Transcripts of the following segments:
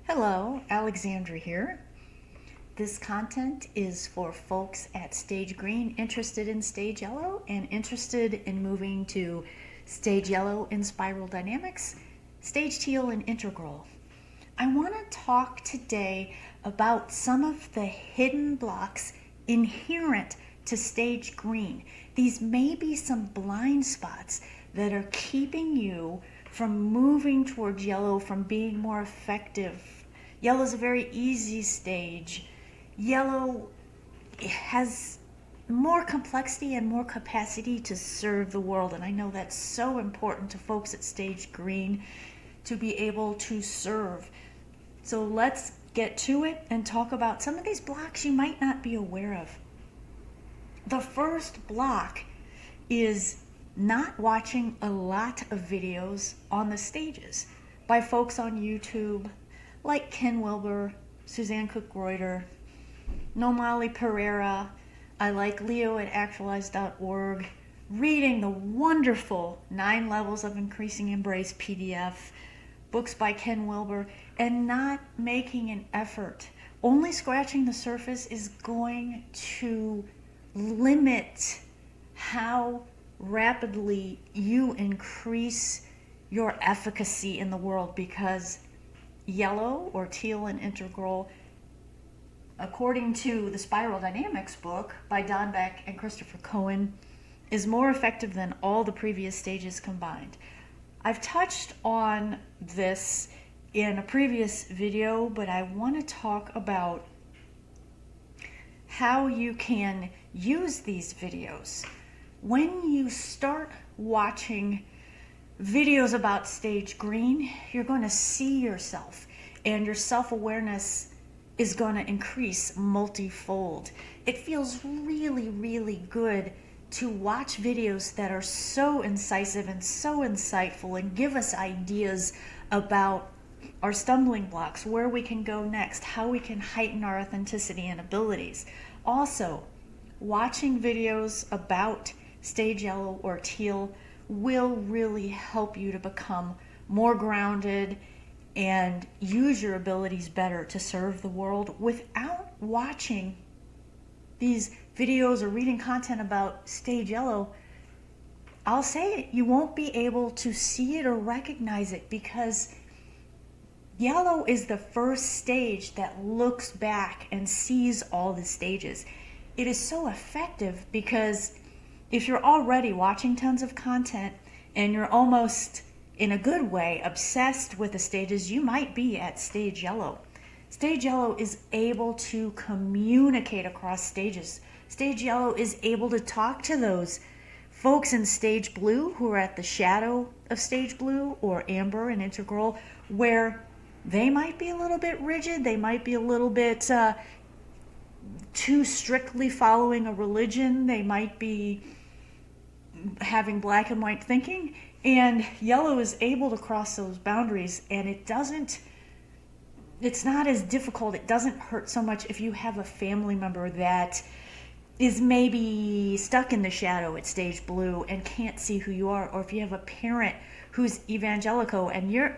Hello, Alexandra here. This content is for folks at Stage Green interested in Stage Yellow and interested in moving to Stage Yellow in Spiral Dynamics, Stage Teal and Integral. I want to talk today about some of the hidden blocks inherent to Stage Green. These may be some blind spots that are keeping you from moving towards Yellow, from being more effective. Yellow is a very easy stage. Yellow has more complexity and more capacity to serve the world, and I know that's so important to folks at Stage Green to be able to serve. So let's get to it and talk about some of these blocks you might not be aware of. The first block is not watching a lot of videos on the stages by folks on YouTube like Ken Wilber, Suzanne Cook-Greuter, Nomali, Perera. I like Leo at actualize.org, reading the wonderful 9 Levels of Increasing Embrace PDF, books by Ken Wilber, and not making an effort. Only scratching the surface is going to limit how rapidly you increase your efficacy in the world, because Yellow or Teal and Integral, according to the Spiral Dynamics book by Don Beck and Christopher Cohen, is more effective than all the previous stages combined. I've touched on this in a previous video, but I want to talk about how you can use these videos. When you start watching videos about Stage Green, you're going to see yourself, and your self-awareness is going to increase multifold. It feels really, really good to watch videos that are so incisive and so insightful and give us ideas about our stumbling blocks, where we can go next, how we can heighten our authenticity and abilities. Also, watching videos about Stage Yellow or Teal will really help you to become more grounded and use your abilities better to serve the world without watching these videos or reading content about Stage Yellow. I'll say it, you won't be able to see it or recognize it, because Yellow is the first stage that looks back and sees all the stages. It is so effective because if you're already watching tons of content and you're almost, in a good way, obsessed with the stages, you might be at Stage Yellow. Stage Yellow is able to communicate across stages. Stage Yellow is able to talk to those folks in Stage Blue who are at the shadow of Stage Blue or Amber and Integral, where they might be a little bit rigid, they might be a little bit too strictly following a religion, they might be having black and white thinking, and Yellow is able to cross those boundaries, and it's not as difficult, it doesn't hurt so much if you have a family member that is maybe stuck in the shadow at Stage Blue and can't see who you are, or if you have a parent who's evangelical and you're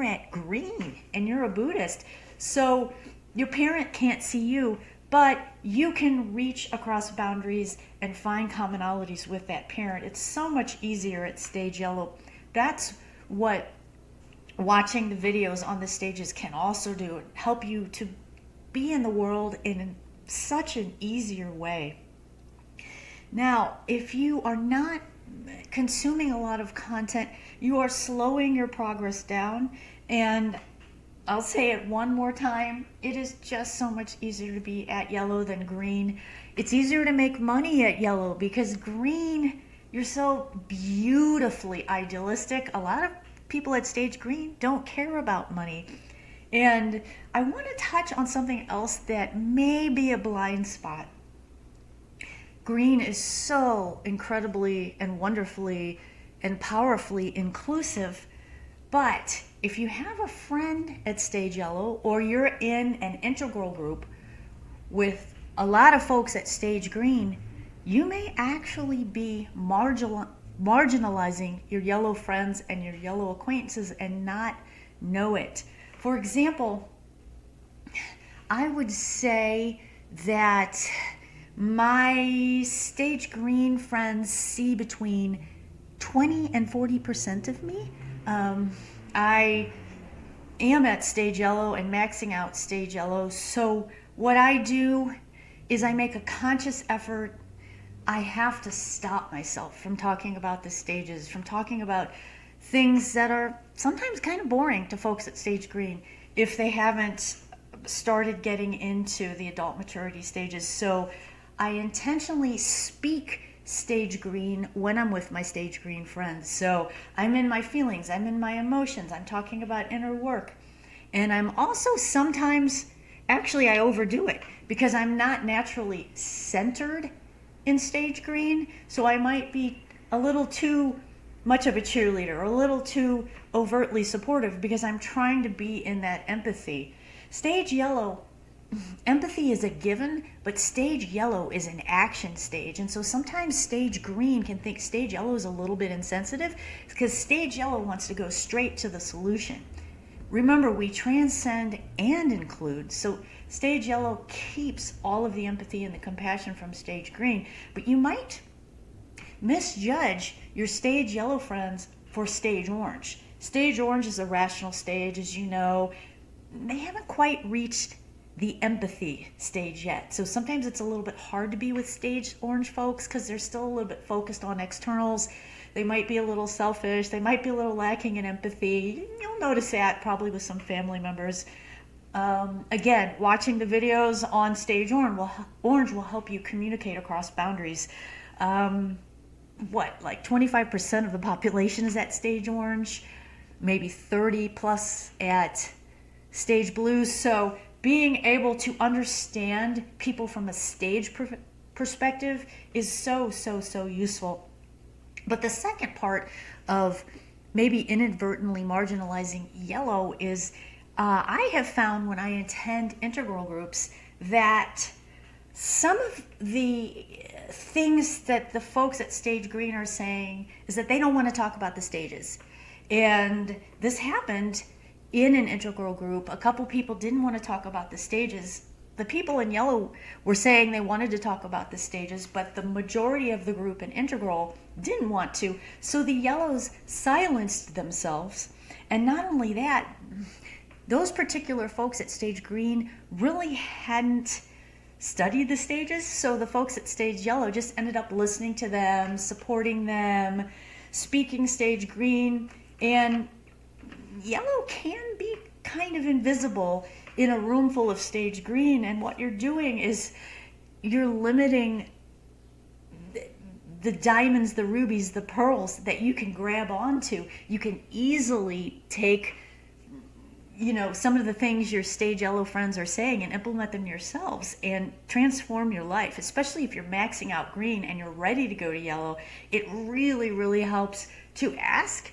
at green and you're a Buddhist. So your parent can't see you, but you can reach across boundaries and find commonalities with that parent. It's so much easier at Stage Yellow. That's what watching the videos on the stages can also do, help you to be in the world in such an easier way. Now, if you are not consuming a lot of content, you are slowing your progress down, and I'll say it one more time, it is just so much easier to be at Yellow than Green. It's easier to make money at Yellow because Green, you're so beautifully idealistic. A lot of people at Stage Green don't care about money. And I want to touch on something else that may be a blind spot. Green is so incredibly and wonderfully and powerfully inclusive, but if you have a friend at Stage Yellow, or you're in an integral group with a lot of folks at Stage Green, you may actually be marginalizing your Yellow friends and your Yellow acquaintances and not know it. For example, I would say that my stage green friends see between 20 and 40% of me. I am at stage yellow and maxing out stage yellow. So what I do is I make a conscious effort. I have to stop myself from talking about the stages, from talking about things that are sometimes kind of boring to folks at stage green if they haven't started getting into the adult maturity stages. So I intentionally speak stage green when I'm with my stage green friends. So I'm in my feelings, I'm in my emotions, I'm talking about inner work. And I'm also sometimes, actually I overdo it because I'm not naturally centered in stage green. So I might be a little too much of a cheerleader or a little too overtly supportive because I'm trying to be in that empathy. Stage yellow, empathy is a given, but stage yellow is an action stage. And so sometimes stage green can think stage yellow is a little bit insensitive because stage yellow wants to go straight to the solution. Remember, we transcend and include. So stage yellow keeps all of the empathy and the compassion from stage green, but you might misjudge your stage yellow friends for stage orange. Stage orange is a rational stage, as you know. They haven't quite reached the empathy stage yet. So sometimes it's a little bit hard to be with stage orange folks because they're still a little bit focused on externals. They might be a little selfish. They might be a little lacking in empathy. You'll notice that probably with some family members. Again, watching the videos on stage orange will help you communicate across boundaries. Like 25% of the population is at stage orange, maybe 30 plus at stage blue. So being able to understand people from a stage perspective is so useful. But the second part of maybe inadvertently marginalizing yellow is I have found when I attend integral groups that some of the things that the folks at stage green are saying is that they don't want to talk about the stages. And this happened in an integral group. A couple people didn't want to talk about the stages. The people in yellow were saying they wanted to talk about the stages, but the majority of the group in integral didn't want to. So the yellows silenced themselves. And not only that, those particular folks at stage green really hadn't studied the stages. So the folks at stage yellow just ended up listening to them, supporting them, speaking stage green. And yellow can be kind of invisible in a room full of stage green, and what you're doing is you're limiting the diamonds, the rubies, the pearls that you can grab onto. You can easily take, some of the things your stage yellow friends are saying and implement them yourselves and transform your life, especially if you're maxing out green and you're ready to go to yellow. It really helps to ask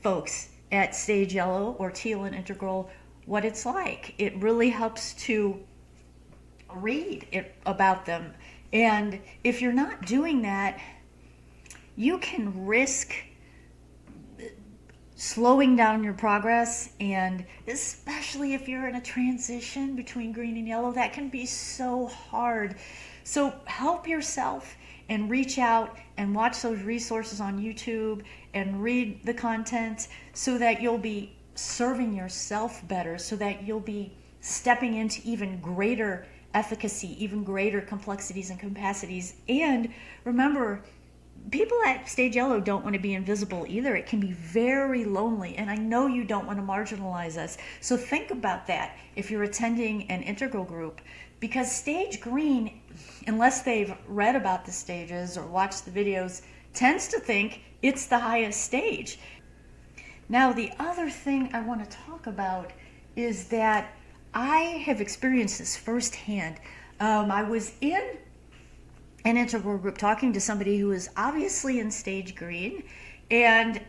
folks at stage yellow or teal and integral what it's like. It really helps to read about them. And if you're not doing that, you can risk slowing down your progress, and especially if you're in a transition between green and yellow, that can be so hard. So help yourself and reach out and watch those resources on YouTube and read the content so that you'll be serving yourself better, so that you'll be stepping into even greater efficacy, even greater complexities and capacities. And remember, people at stage yellow don't want to be invisible either. It can be very lonely, and I know you don't want to marginalize us. So think about that if you're attending an integral group, because stage green, unless they've read about the stages or watched the videos, tends to think it's the highest stage. Now, the other thing I want to talk about is that I have experienced this firsthand. I was in an integral group talking to somebody who was obviously in stage green, and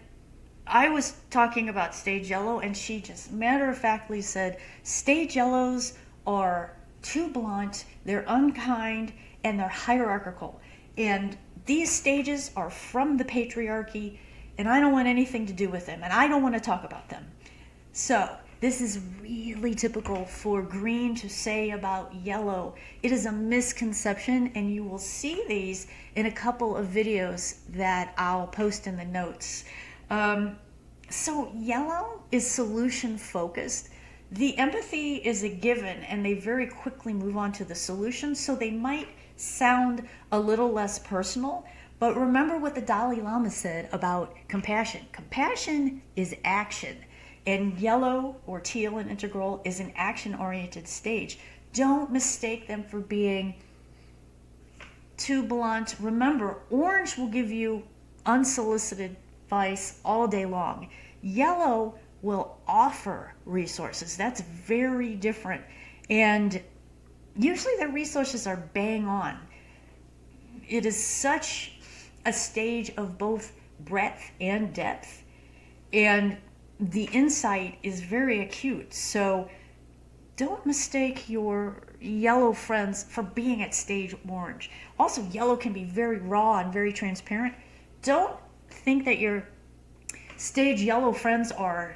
I was talking about stage yellow, and she just matter-of-factly said, stage yellows are too blunt, they're unkind, and they're hierarchical. And these stages are from the patriarchy, and I don't want anything to do with them, and I don't want to talk about them. So This is really typical for green to say about yellow. It is a misconception, and you will see these in a couple of videos that I'll post in the notes. So yellow is solution focused. The empathy is a given, and they very quickly move on to the solution, so they might sound a little less personal. But remember what the Dalai Lama said about compassion. Compassion is action, and yellow or teal and integral is an action-oriented stage. Don't mistake them for being too blunt. Remember, orange will give you unsolicited advice all day long. Yellow will offer resources. That's very different. And usually the resources are bang on. It is such a stage of both breadth and depth, and the insight is very acute. So don't mistake your yellow friends for being at stage orange. Also, yellow can be very raw and very transparent. Don't think that your stage yellow friends are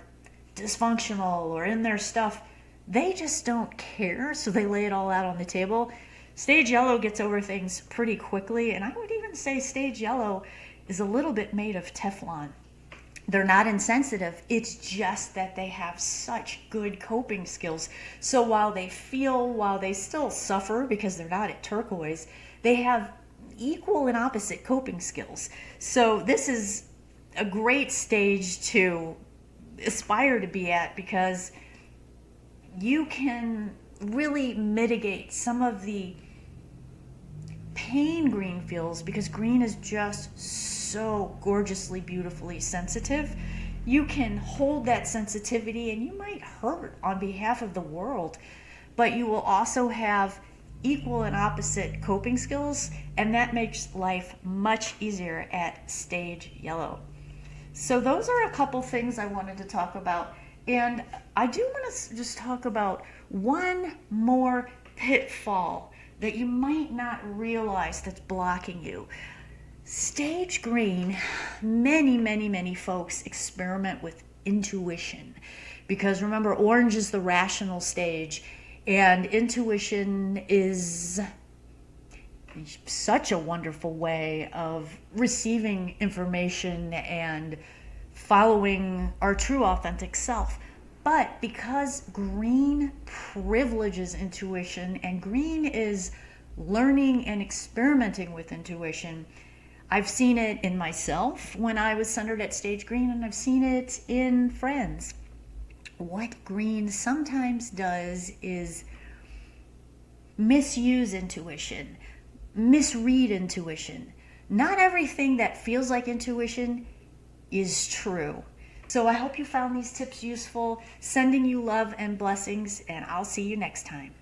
dysfunctional or in their stuff. They just don't care, so they lay it all out on the table. Stage yellow gets over things pretty quickly, and I would even say stage yellow is a little bit made of Teflon. They're not insensitive, it's just that they have such good coping skills. So while they still suffer because they're not at turquoise, they have equal and opposite coping skills. So this is a great stage to aspire to be at, because you can really mitigate some of the pain green feels, because green is just so gorgeously, beautifully sensitive. You can hold that sensitivity, and you might hurt on behalf of the world, but you will also have equal and opposite coping skills, and that makes life much easier at stage yellow. So those are a couple things I wanted to talk about, and I do want to just talk about one more pitfall that you might not realize that's blocking you. Stage green, many folks experiment with intuition, because remember, orange is the rational stage, and intuition is such a wonderful way of receiving information and following our true authentic self. But because green privileges intuition, and green is learning and experimenting with intuition, I've seen it in myself when I was centered at stage green, and I've seen it in friends. What green sometimes does is misuse intuition, misread intuition. Not everything that feels like intuition is true. So I hope you found these tips useful. Sending you love and blessings, and I'll see you next time.